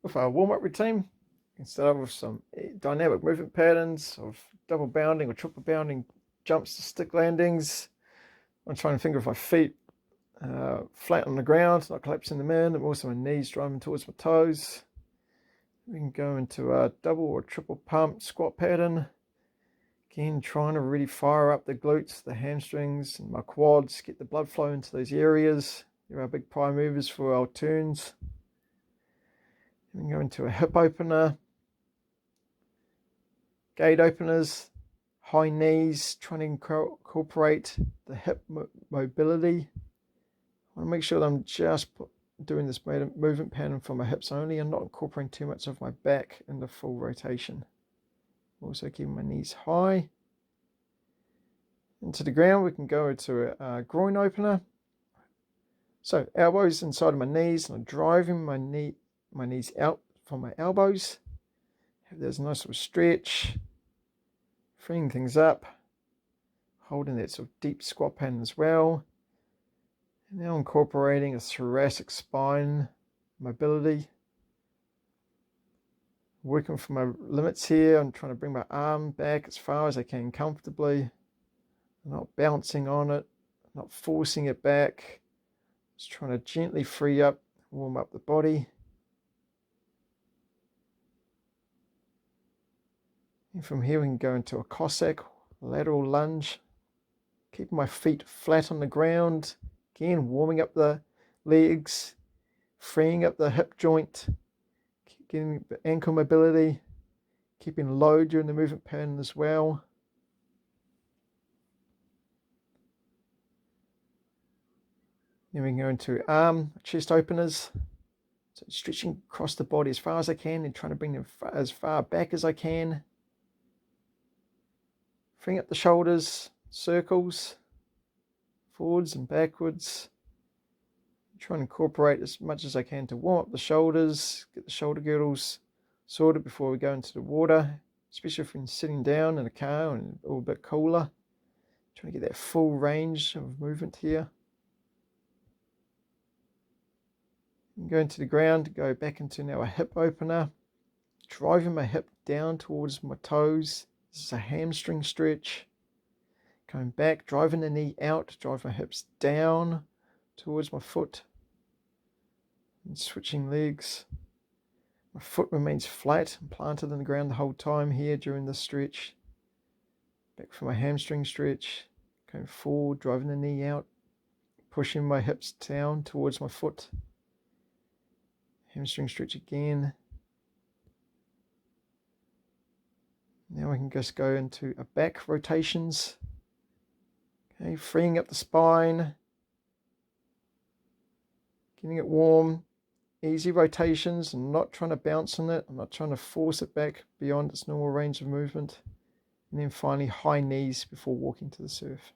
With our warm-up routine, you can start off with some dynamic movement patterns of double bounding or triple bounding jumps to stick landings. I'm trying to finger with my feet flat on the ground, not collapsing them in, and also my knees driving towards my toes. We can go into a double or triple pump squat pattern. Again, trying to really fire up the glutes, the hamstrings, and my quads, get the blood flow into those areas. They're our big prime movers for our turns. We can go into a hip opener, gate openers, high knees, trying to incorporate the hip mobility. I want to make sure that I'm just doing this movement pattern for my hips only and not incorporating too much of my back in the full rotation. Also keeping my knees high. Into the ground, we can go into a groin opener. So elbows inside of my knees, and I'm driving my knees out from my elbows. There's a nice little stretch, freeing things up, holding that sort of deep squat pattern as well. And now incorporating a thoracic spine mobility. Working for my limits here. I'm trying to bring my arm back as far as I can comfortably. I'm not bouncing on it, not forcing it back. Just trying to gently free up, warm up the body. And from here we can go into a Cossack, lateral lunge. Keeping my feet flat on the ground. Again, warming up the legs, freeing up the hip joint, getting ankle mobility, keeping low during the movement pattern as well. Then we can go into arm, chest openers. So stretching across the body as far as I can and trying to bring them as far back as I can. Freeing up the shoulders, circles, forwards and backwards. Trying to incorporate as much as I can to warm up the shoulders, get the shoulder girdles sorted before we go into the water, especially if we're sitting down in a car and a little bit cooler. Trying to get that full range of movement here. Go into the ground, go back into now a hip opener, driving my hip down towards my toes. This is a hamstring stretch. Coming back, driving the knee out, drive my hips down towards my foot. And switching legs. My foot remains flat and planted in the ground the whole time here during this stretch. Back for my hamstring stretch. Going forward, driving the knee out, pushing my hips down towards my foot. Hamstring stretch again. Now we can just go into a back rotations. Okay, freeing up the spine. Getting it warm. Easy rotations. I'm not trying to bounce on it. I'm not trying to force it back beyond its normal range of movement. And then finally high knees before walking to the surf.